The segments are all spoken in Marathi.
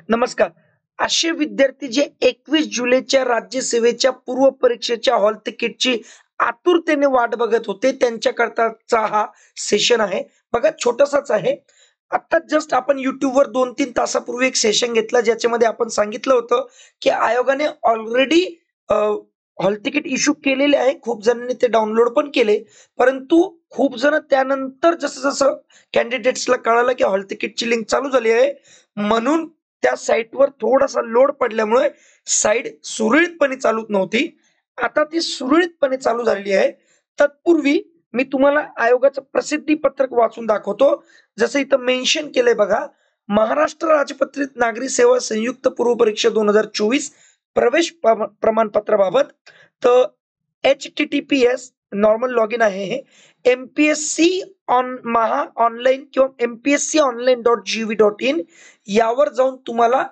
नमस्कार. असे विद्यार्थी जे 21 जुलैच्या राज्यसेवेच्या पूर्व परीक्षेच्या हॉल तिकीटची आतुरतेने वाट बघत होते, त्यांच्याकरताचा हा सेशन आहे. बघा छोटासाच आहे. आता जस्ट आपण YouTubeवर 2-3 तासापूर्वी एक सेशन घेतला, ज्याच्यामध्ये आपण सांगितलं होतं, की आयोगाने ऑलरेडी हॉल तिकीट इश्यू केलेले आहे. खूप जणांनी ते डाउनलोड पण केले. परंतु खूप जण त्यानंतर जसं-जसं कॅन्डिडेट्सला कळालं, की हॉल तिकीटची लिंक चालू झाली आहे, म्हणून त्या साइटवर थोडासा लोड पडल्यामुळे साइट सुरळीतपणे चालत नव्हती. आता ती सुरळीतपणे चालू झालेली आहे. तत्पूर्वी मी तुम्हाला आयोगाचं प्रसिद्धी पत्रक वाचून दाखवतो. जसं इथं मेन्शन केलंय बघा, महाराष्ट्र राजपत्रित नागरी सेवा संयुक्त पूर्व परीक्षा 2024 प्रवेश प्रमाणपत्राबाबत. तर HTTPS नॉर्मल लॉगिन आहे हे. MPSC महा ऑनलाईन किंवा mpsconline.gov.in यावर जाऊन तुम्हाला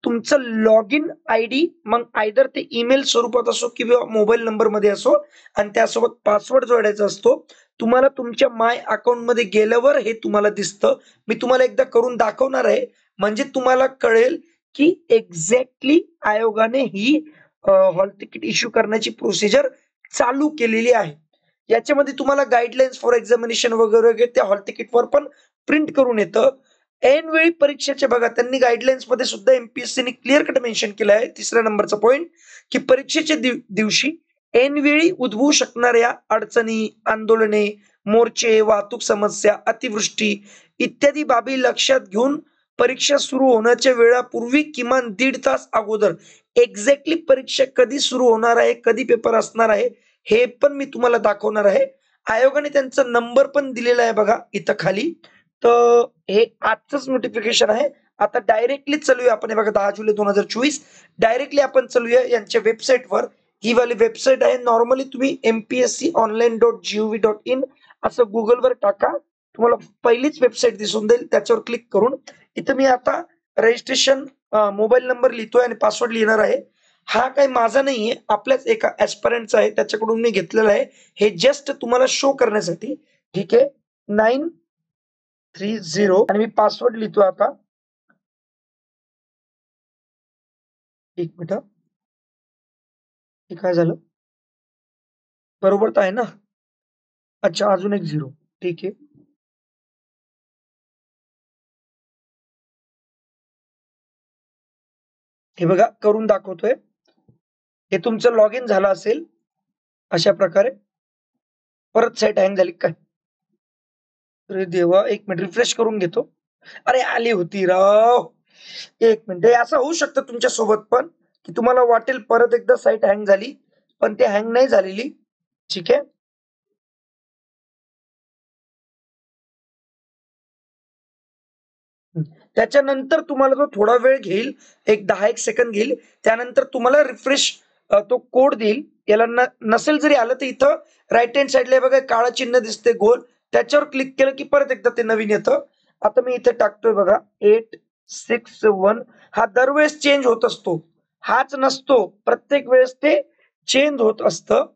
तुमचं लॉगिन आयडी मग आयदर ते ईमेल स्वरूपात असो किंवा मोबाईल नंबर मध्ये असो आणि त्यासोबत पासवर्ड जोडायचा असतो. तुम्हाला तुमच्या माय अकाउंट मध्ये गेल्यावर हे तुम्हाला दिसतं. मी तुम्हाला एकदा करून दाखवणार आहे, म्हणजे तुम्हाला कळेल की एक्झॅक्टली आयोगाने ही हॉल तिकीट इश्यू करण्याची प्रोसिजर चालू केलेली आहे. याच्यामध्ये तुम्हाला गाईडलाईन्स फॉर एक्झामिनेशन वगैरे त्या हॉल तिकीटवर पण प्रिंट करून येतं. ऐनवेळी परीक्षेचे बघा, त्यांनी गाईडलाईन्स मध्ये सुद्धा एमपीएससीने क्लिअर कट मेन्शन केलं आहे. तिसऱ्या नंबरचा पॉइंट, की परीक्षेच्या दिवशी ऐनवेळी उद्भवू शकणाऱ्या अडचणी, आंदोलने, मोर्चे, वाहतूक समस्या, अतिवृष्टी इत्यादी बाबी लक्षात घेऊन परीक्षा सुरू होण्याच्या वेळापूर्वी किमान 1.5 तास अगोदर एक्झॅक्टली परीक्षा कधी सुरू होणार आहे, कधी पेपर असणार आहे, हे पण मी तुम्हाला दाखवणार आहे. आयोगाने त्यांचा नंबर पण दिलेला आहे बघा इथं खाली. तर हे आजच नोटिफिकेशन आहे. आता डायरेक्टली चलूया आपण. हे बघा 10 जुलै 2024 डायरेक्टली आपण चलूया यांच्या वेबसाईटवर. ही वाली वेबसाईट आहे. नॉर्मली तुम्ही mpsconline.gov.in असं गुगलवर टाका, तुम्हाला पहिलीच वेबसाईट दिसून जाईल. त्याच्यावर क्लिक करून इथं मी आता रजिस्ट्रेशन मोबाईल नंबर लिहितोय आणि पासवर्ड लिहिणार आहे. हा काही माझा नाहीये, आपल्याच एका ऍस्पिरंटचा आहे, त्याच्याकडून मी घेतलेला आहे. हे जस्ट तुम्हाला शो करण्यासाठी. ठीक आहे, 930 आणि मी पासवर्ड लिहितो आता. एक मिनिट, हे काय झालं? बरोबर तर आहे ना? अच्छा, अजून एक 0. ठीक आहे. हे बघा करून दाखवतोय. हे तुमचं लॉग इन झालं असेल अशा प्रकारे. परत साईट हँग झाली काय? अरे देवा, एक मिनिट रिफ्रेश करून घेतो. अरे आली होती राव. एक मिनिट, हे असं होऊ शकतं तुमच्या सोबत पण, की तुम्हाला वाटेल परत एकदा साईट हँग झाली, पण ते हँग नाही झालेली. ठीक आहे. त्याच्यानंतर तुम्हाला तो थोडा वेळ घेईल, एक 10-1 सेकंद घेईल. त्यानंतर तुम्हाला रिफ्रेश तो कोड देईल. याला नसेल जरी आलं तर इथं राईट हँड साईडला बघा काळं चिन्ह दिसते गोल, त्याच्यावर क्लिक केलं की परत एकदा ते नवीन येतं. आता मी इथे टाकतोय बघा 861. हा दरवेळेस चेंज होत असतो, हाच नसतो. प्रत्येक वेळेस ते चेंज होत असतं.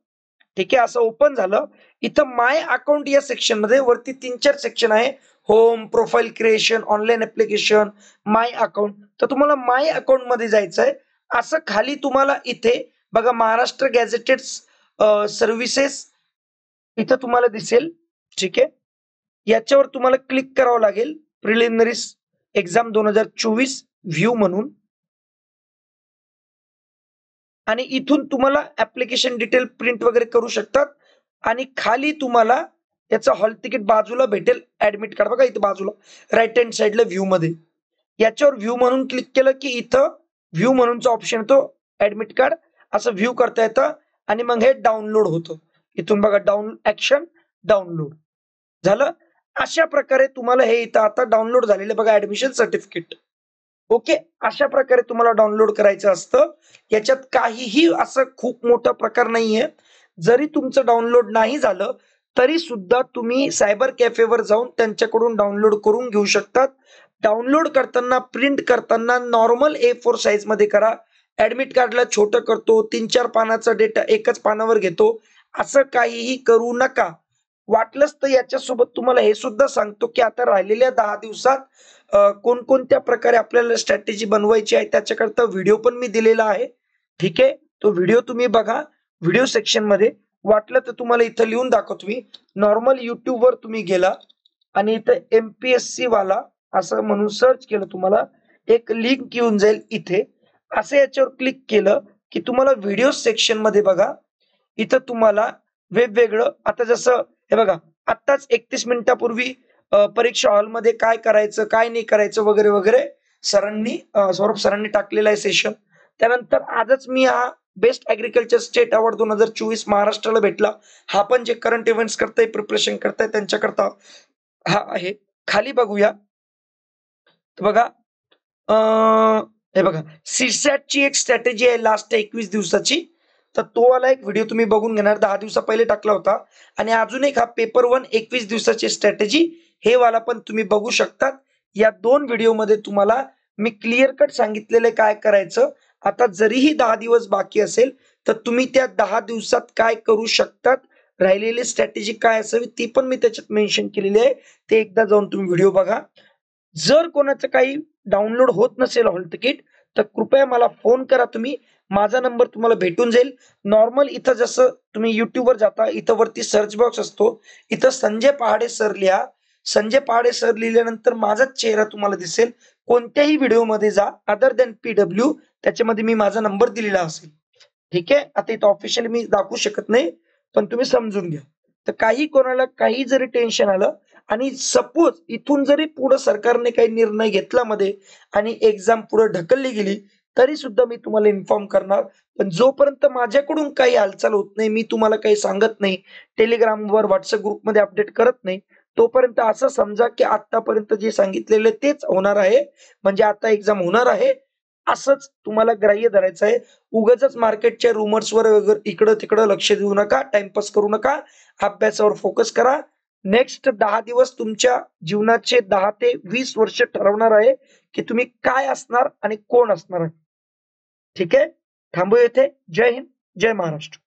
ठीक आहे. असं ओपन झालं. इथं माय अकाउंट या सेक्शन मध्ये वरती 3-4 सेक्शन आहे. Home, profile creation, online application, my account. तर तुम्हाला माय अकाउंट मध्ये जायचंय. असं खाली तुम्हाला इथे बघा महाराष्ट्र गॅझेटेड सर्व्हिसेस इथं तुम्हाला दिसेल. ठीक आहे. याच्यावर तुम्हाला क्लिक करावं लागेल. प्रिलिमिनरी एक्झाम 2024 व्ह्यू म्हणून, आणि इथून तुम्हाला ऍप्लिकेशन डिटेल प्रिंट वगैरे करू शकतात. आणि खाली तुम्हाला याचं हॉल तिकीट बाजूला भेटेल, ऍडमिट कार्ड बघा इथे बाजूला राईट हँड साईडला व्ह्यू मध्ये. याच्यावर व्ह्यू म्हणून क्लिक केलं की इथं व्ह्यू म्हणूनचा ऑप्शन येतो, ऍडमिट कार्ड असं व्ह्यू करता येतं. आणि मग हे डाउनलोड होतं. इथून बघा ऍक्शन डाउनलोड झालं. अशा प्रकारे तुम्हाला हे इथं आता डाउनलोड झालेलं बघा ऍडमिशन सर्टिफिकेट. ओके, अशा प्रकारे तुम्हाला डाउनलोड करायचं असतं. याच्यात काहीही असं खूप मोठा प्रकार नाहीये. जरी तुमचं डाउनलोड नाही झालं तरी सुद्धा तुम्ही सायबर कॅफेवर जाऊन त्यांच्याकडून डाउनलोड करून घेऊ शकतात. डाउनलोड करताना, प्रिंट करताना नॉर्मल A4 साईज मध्ये करा. ऍडमिट कार्डला छोटं करतो, 3-4 पानाचा डेटा एकच पानावर घेतो, असं काहीही करू नका. वाटलंच तर याच्यासोबत तुम्हाला हे सुद्धा सांगतो, की आता राहिलेल्या 10 दिवसात कोणकोणत्या प्रकारे आपल्याला स्ट्रॅटेजी बनवायची आहे त्याच्याकरता व्हिडिओ पण मी दिलेला आहे. ठीक आहे. तो व्हिडिओ तुम्ही बघा व्हिडिओ सेक्शनमध्ये. वाटलं तर तुम्हाला इथं लिहून दाखवतो मी. नॉर्मल YouTubeवर तुम्ही गेला आणि इथं एम-पी-एस-सी वाला असं म्हणून सर्च केलं तुम्हाला एक लिंक येऊन जाईल इथे. असं याच्यावर क्लिक केलं, की तुम्हाला व्हिडिओ सेक्शनमध्ये बघा, इथं तुम्हाला वेगवेगळं आता जसं हे बघा आत्ताच 31 मिनिटापूर्वी परीक्षा हॉलमध्ये काय करायचं, काय नाही करायचं वगैरे, वगैरे सौरभ सरांनी टाकलेला आहे सेशन. त्यानंतर आजच मी हा बेस्ट ॲग्रीकल्चर स्टेट अवॉर्ड 2024 महाराष्ट्राला भेटला. हा पण जे करंट इव्हेंट्स करताय, प्रिपरेशन करताय त्यांच्याकरता हा आहे. खाली बघूया. तर बघा अ, हे बघा सी-सॅटची एक स्ट्रॅटेजी आहे लास्ट 21 दिवसाची. तर तो वाला एक व्हिडिओ तुम्ही बघून घेणार 10 दिवसा पहिले टाकला होता आणि अजून एक हा पेपर 1 21 दिवसाची स्ट्रॅटेजी हे वाला पण तुम्ही बघू शकतात. या 2 व्हिडिओमध्ये तुम्हाला मी क्लिअर कट सांगितलेलं काय करायचं. आता जरीही 10 दिवस बाकी असेल तर तुम्ही त्या 10 दिवसात काय करू शकतात, राहिलेली स्ट्रॅटेजी काय असावी ती पण मी त्याच्यात मेन्शन केलेली आहे. ते एकदा जाऊन तुम्ही व्हिडिओ बघा. जर कोणाचं काही डाउनलोड होत नसेल हॉल तिकीट तर कृपया मला फोन करा तुम्ही. माझा नंबर तुम्हाला भेटून जाईल. नॉर्मल इथं जसं तुम्ही YouTubeवर जाता, इथं वरती सर्च बॉक्स असतो. इथं संजय पहाडे सर लिहा. संजय पहाडे सर लिहिल्यानंतर माझाच चेहरा तुम्हाला दिसेल. कोणत्याही व्हिडिओमध्ये जा अदर दॅन PW त्याच्यामध्ये मी माझा नंबर दिलेला असेल. ठीक आहे. आता इथं ऑफिशियली मी दाखवू शकत नाही, पण तुम्ही समजून घ्या. तर काही कोणाला काही जरी टेन्शन आलं आणि सपोज इथून जरी पुढे सरकारने काही निर्णय घेतला मध्ये आणि एक्झाम पुढे ढकलली गेली, तरी सुद्धा मी तुम्हाला इन्फॉर्म करणार. पण जोपर्यंत माझ्याकडून काही हालचाल होत नाही, मी तुम्हाला काही सांगत नाही, टेलिग्रामवर, WhatsApp ग्रुपमध्ये अपडेट करत नाही, तोपर्यंत असं समजा की आतापर्यंत जे सांगितलेलं तेच होणार आहे. म्हणजे आता एक्झाम होणार आहे, असंच तुम्हाला ग्राह्य धरायचं आहे. उगाचच मार्केटच्या रुमर्सवर वगैरे इकडं-तिकडं लक्ष देऊ नका, टाईमपास करू नका. अभ्यासावर फोकस करा. नेक्स्ट 10 दिवस तुमच्या जीवनाचे 10 ते 20 वर्ष ठरवणार आहे, की तुम्ही काय असणार आणि कोण असणार आहे. ठीक आहे? थांबूया इथे. जय हिंद, जय महाराष्ट्र.